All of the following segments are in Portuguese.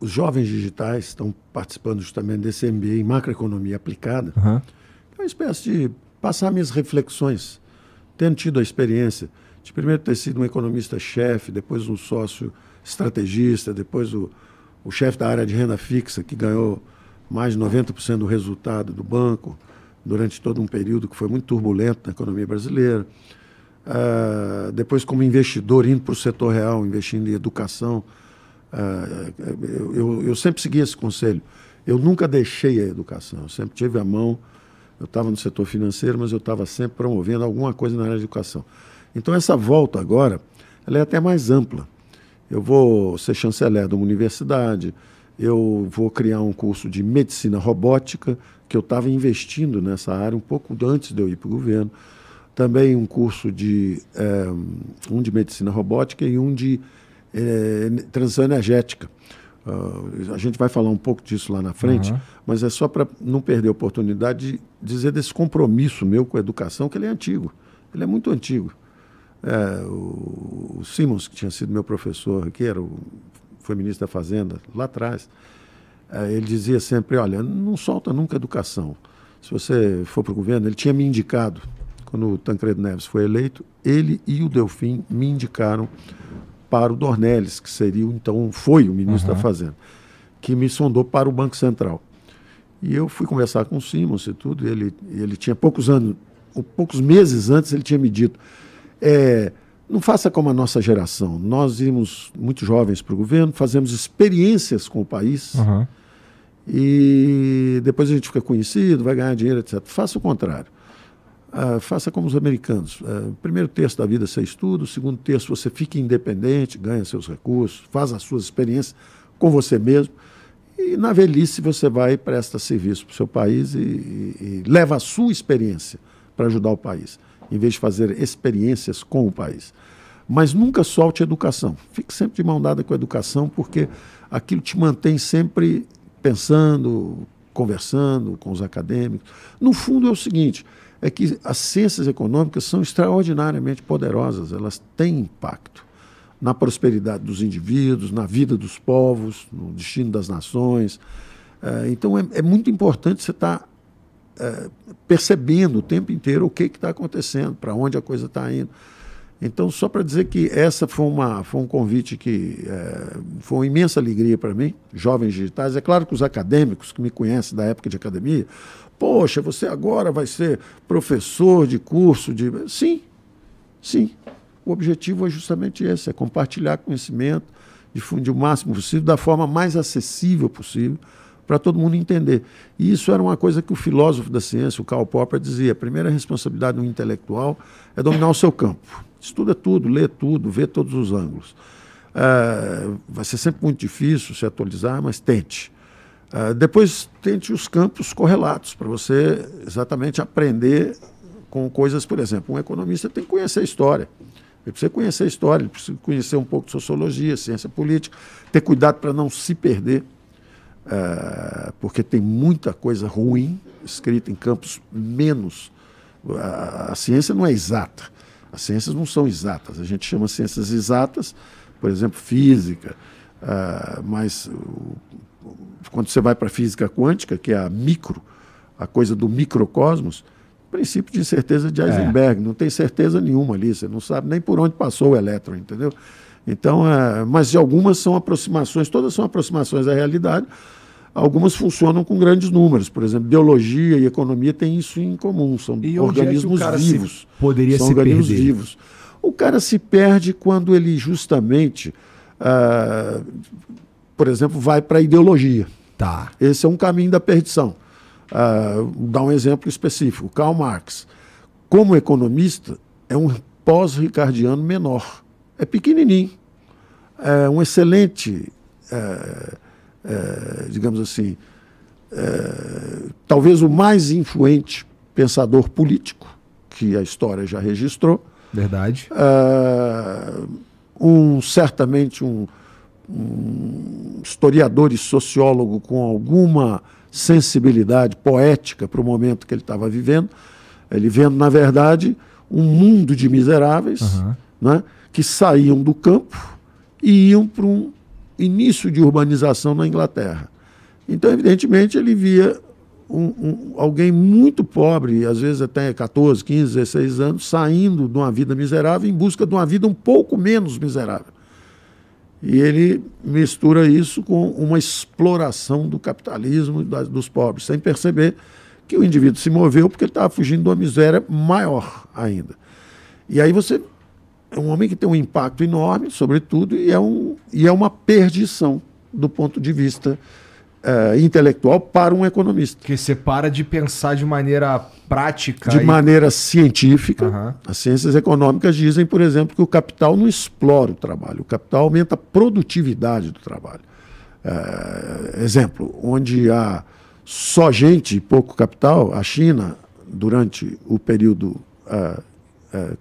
os jovens digitais estão participando justamente desse MBA em macroeconomia aplicada. Uhum. É uma espécie de passar minhas reflexões, tendo tido a experiência de primeiro ter sido um economista-chefe, depois um sócio estrategista, depois o chefe da área de renda fixa, que ganhou mais de 90% do resultado do banco durante todo um período que foi muito turbulento na economia brasileira. Depois como investidor, indo para o setor real, investindo em educação. Eu sempre segui esse conselho. Eu nunca deixei a educação, eu sempre tive a mão. Eu estava no setor financeiro, mas eu estava sempre promovendo alguma coisa na área de educação. Então, essa volta agora, ela é até mais ampla. Eu vou ser chanceler de uma universidade, eu vou criar um curso de medicina robótica, que eu estava investindo nessa área um pouco antes de eu ir para o governo. Também um curso de medicina robótica e um de transição energética. A gente vai falar um pouco disso lá na frente, mas é só para não perder a oportunidade de dizer desse compromisso meu com a educação, que ele é antigo, ele é muito antigo. O Simons, que tinha sido meu professor aqui, foi ministro da Fazenda lá atrás, ele dizia sempre, olha, não solta nunca a educação. Se você for para o governo, ele tinha me indicado, quando o Tancredo Neves foi eleito, ele e o Delfim me indicaram para o Dornelles, que seria, então, foi o ministro da Fazenda, que me sondou para o Banco Central. E eu fui conversar com o Simons e tudo, e ele tinha poucos meses antes, ele tinha me dito, não faça como a nossa geração, nós íamos muito jovens para o governo, fazemos experiências com o país, e depois a gente fica conhecido, vai ganhar dinheiro, etc. Faça o contrário. Faça como os americanos. Primeiro terço da vida você estuda, o segundo terço você fica independente, ganha seus recursos, faz as suas experiências com você mesmo e na velhice você vai e presta serviço para o seu país e leva a sua experiência para ajudar o país, em vez de fazer experiências com o país. Mas nunca solte a educação. Fique sempre de mão dada com a educação, porque aquilo te mantém sempre pensando, conversando com os acadêmicos. No fundo é o seguinte, é que as ciências econômicas são extraordinariamente poderosas, elas têm impacto na prosperidade dos indivíduos, na vida dos povos, no destino das nações. Então é muito importante você estar percebendo o tempo inteiro o que está acontecendo, para onde a coisa está indo. Então, só para dizer que essa foi um convite que foi uma imensa alegria para mim, jovens digitais. É claro que os acadêmicos que me conhecem da época de academia, poxa, você agora vai ser professor de curso de... Sim, sim. O objetivo é justamente esse, é compartilhar conhecimento, difundir o máximo possível, da forma mais acessível possível, para todo mundo entender. E isso era uma coisa que o filósofo da ciência, o Karl Popper, dizia, a primeira responsabilidade do intelectual é dominar o seu campo. Estuda tudo, lê tudo, vê todos os ângulos. Vai ser sempre muito difícil se atualizar, mas tente. Depois tente os campos correlatos, para você exatamente aprender com coisas, por exemplo, um economista tem que conhecer a história. Ele precisa conhecer a história, ele precisa conhecer um pouco de sociologia, ciência política, ter cuidado para não se perder, porque tem muita coisa ruim escrita em campos menos... A ciência não é exata. As ciências não são exatas. A gente chama ciências exatas, por exemplo, física, mas quando você vai para a física quântica, que é a coisa do microcosmos, princípio de incerteza de Heisenberg, não tem certeza nenhuma ali, você não sabe nem por onde passou o elétron, entendeu? Então, mas de algumas são aproximações, todas são aproximações à realidade. Algumas funcionam com grandes números. Por exemplo, biologia e economia têm isso em comum. São organismos vivos. Poderia se perder? Vivos. O cara se perde quando ele justamente, por exemplo, vai para a ideologia. Tá. Esse é um caminho da perdição. Vou dar um exemplo específico. Karl Marx, como economista, é um pós-ricardiano menor. É pequenininho. É um excelente... digamos assim, talvez o mais influente pensador político que a história já registrou. Verdade. Certamente um historiador e sociólogo com alguma sensibilidade poética para o momento que ele estava vivendo. Ele vendo, na verdade, um mundo de miseráveis, né, que saíam do campo e iam para um início de urbanização na Inglaterra. Então, evidentemente, ele via alguém muito pobre, às vezes até 14, 15, 16 anos, saindo de uma vida miserável em busca de uma vida um pouco menos miserável. E ele mistura isso com uma exploração do capitalismo dos pobres, sem perceber que o indivíduo se moveu porque ele estava fugindo de uma miséria maior ainda. E aí você é um homem que tem um impacto enorme, sobretudo, e é uma perdição do ponto de vista intelectual para um economista. Que você para de pensar de maneira prática. De maneira científica. As ciências econômicas dizem, por exemplo, que o capital não explora o trabalho, o capital aumenta a produtividade do trabalho. Exemplo, onde há só gente e pouco capital, a China, durante o período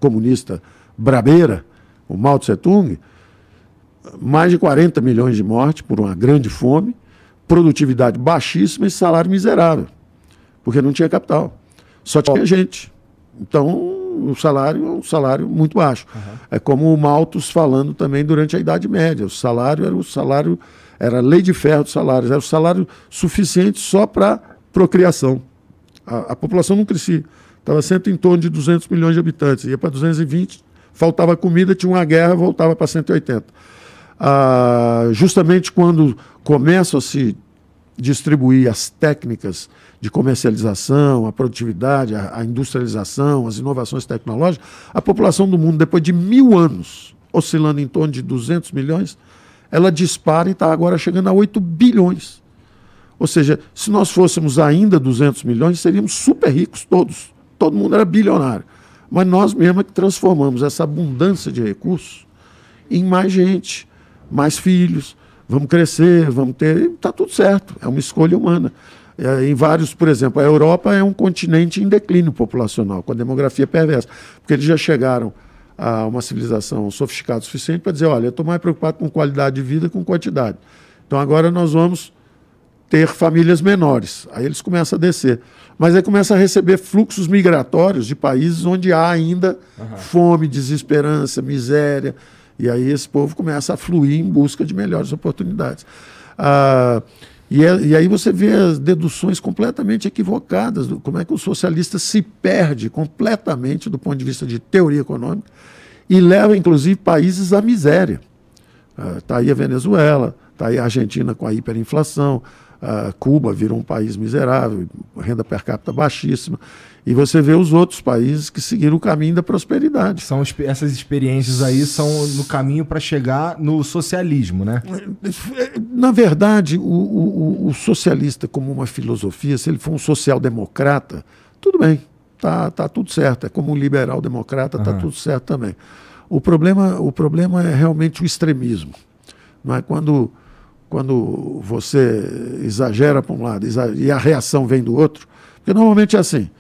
comunista brabeira, o Mao Tse-tung, mais de 40 milhões de mortes por uma grande fome, produtividade baixíssima e salário miserável, porque não tinha capital, só tinha gente. Então, o salário é um salário muito baixo. É como o Malthus falando também durante a Idade Média. Era a lei de ferro dos salários, era o salário suficiente só para procriação. A população não crescia, estava sempre em torno de 200 milhões de habitantes, ia para 220, faltava comida, tinha uma guerra, voltava para 180. Justamente quando começam a se distribuir as técnicas de comercialização, a produtividade, a industrialização, as inovações tecnológicas, a população do mundo, depois de 1000 anos, oscilando em torno de 200 milhões, ela dispara e está agora chegando a 8 bilhões. Ou seja, se nós fôssemos ainda 200 milhões, seríamos super ricos todos. Todo mundo era bilionário. Mas nós mesmos é que transformamos essa abundância de recursos em mais gente, mais filhos, vamos crescer, vamos ter... Está tudo certo, é uma escolha humana. Em vários, por exemplo, a Europa é um continente em declínio populacional, com a demografia perversa, porque eles já chegaram a uma civilização sofisticada o suficiente para dizer, olha, eu estou mais preocupado com qualidade de vida que com quantidade. Então agora nós vamos ter famílias menores. Aí eles começam a descer. Mas aí começa a receber fluxos migratórios de países onde há ainda fome, desesperança, miséria. E aí esse povo começa a fluir em busca de melhores oportunidades. E aí você vê as deduções completamente equivocadas, como é que o socialista se perde completamente do ponto de vista de teoria econômica e leva, inclusive, países à miséria. Está aí a Venezuela, está aí a Argentina com a hiperinflação, Cuba virou um país miserável, renda per capita baixíssima. E você vê os outros países que seguiram o caminho da prosperidade. Essas experiências aí são no caminho para chegar no socialismo, né? Na verdade, o socialista como uma filosofia, se ele for um social-democrata, tudo bem, tá tudo certo. É como um liberal-democrata, tá tudo certo também. O problema é realmente o extremismo. Não é? Quando você exagera para um lado e a reação vem do outro, porque normalmente é assim.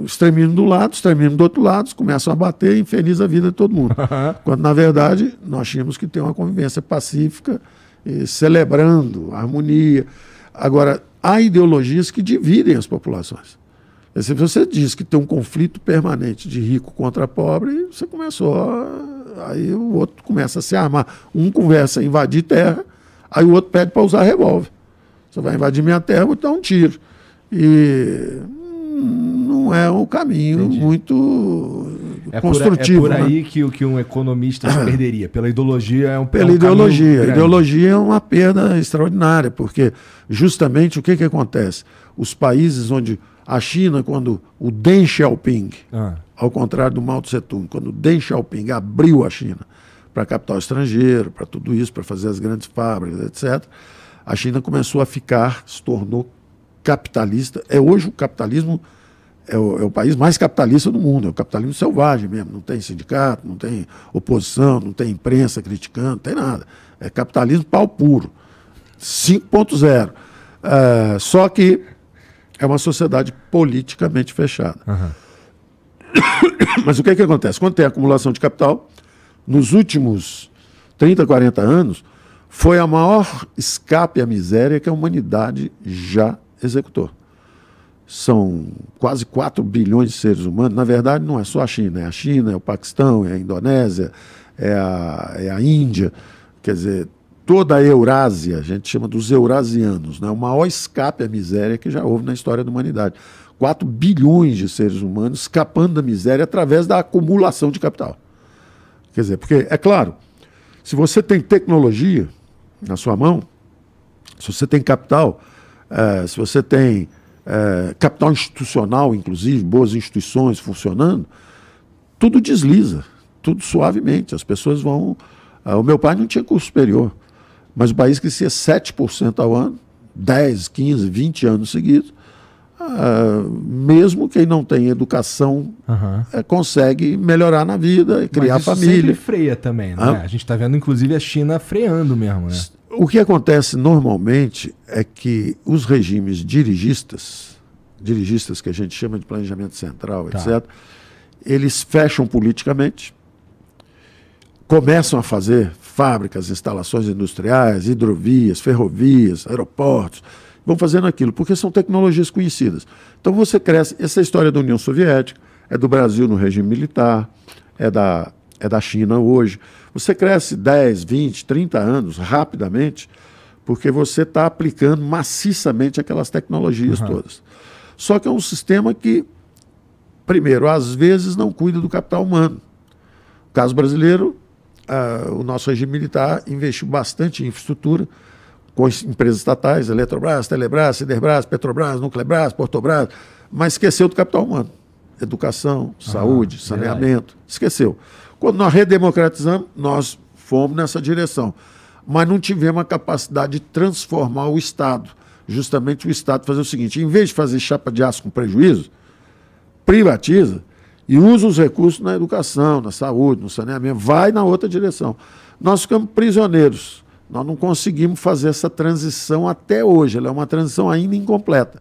Extremismo do lado, extremismo do outro lado, começam a bater e infeliza a vida de todo mundo. Quando, na verdade, nós tínhamos que ter uma convivência pacífica, celebrando a harmonia. Agora, há ideologias que dividem as populações. Se você diz que tem um conflito permanente de rico contra pobre, você aí o outro começa a se armar. Um conversa em invadir terra, aí o outro pede para usar revólver. Você vai invadir minha terra, eu vou te dar um tiro. E não é um caminho muito construtivo. É por aí, né? que um economista se perderia. Pela ideologia Pela ideologia. A ideologia é uma perda extraordinária, porque justamente o que acontece? Os países onde a China, quando o Deng Xiaoping, ao contrário do Mao Tse-tung, quando o Deng Xiaoping abriu a China para capital estrangeiro, para tudo isso, para fazer as grandes fábricas, etc., a China começou a se tornou capitalista. Hoje o capitalismo é o país mais capitalista do mundo, é o capitalismo selvagem mesmo, não tem sindicato, não tem oposição, não tem imprensa criticando, não tem nada. É capitalismo pau puro, 5.0. Só que é uma sociedade politicamente fechada. Mas o que acontece? Quando tem acumulação de capital, nos últimos 30, 40 anos, foi a maior escape à miséria que a humanidade já executou. São quase 4 bilhões de seres humanos. Na verdade, não é só a China, é o Paquistão, é a Indonésia, é a Índia. quer dizer, toda a Eurásia, a gente chama dos eurasianos, né? O maior escape à miséria que já houve na história da humanidade. 4 bilhões de seres humanos escapando da miséria através da acumulação de capital. Quer dizer, porque, é claro, se você tem tecnologia na sua mão, se você tem capital, se você tem capital institucional, inclusive, boas instituições funcionando, tudo desliza, tudo suavemente. As pessoas vão... o meu pai não tinha curso superior, mas o país crescia 7% ao ano, 10, 15, 20 anos seguidos. Mesmo quem não tem educação consegue melhorar na vida e criar família. Mas sempre freia também, né? A gente está vendo, inclusive, a China freando mesmo, né? O que acontece normalmente é que os regimes dirigistas que a gente chama de planejamento central, etc., eles fecham politicamente, começam a fazer fábricas, instalações industriais, hidrovias, ferrovias, aeroportos, vão fazendo aquilo, porque são tecnologias conhecidas. Então você cresce, essa história da União Soviética, é do Brasil no regime militar, é da China hoje. Você cresce 10, 20, 30 anos rapidamente, porque você está aplicando maciçamente aquelas tecnologias todas. Só que é um sistema que, primeiro, às vezes não cuida do capital humano. No caso brasileiro, o nosso regime militar investiu bastante em infraestrutura, com empresas estatais, Eletrobras, Telebrás, Siderbras, Petrobras, Nuclebras, Portobras, mas esqueceu do capital humano. Educação, saúde, saneamento, esqueceu. Quando nós redemocratizamos, nós fomos nessa direção. Mas não tivemos a capacidade de transformar o Estado. Justamente o Estado fazer o seguinte, em vez de fazer chapa de aço com prejuízo, privatiza e usa os recursos na educação, na saúde, no saneamento, vai na outra direção. Nós ficamos prisioneiros. Nós não conseguimos fazer essa transição até hoje. Ela é uma transição ainda incompleta.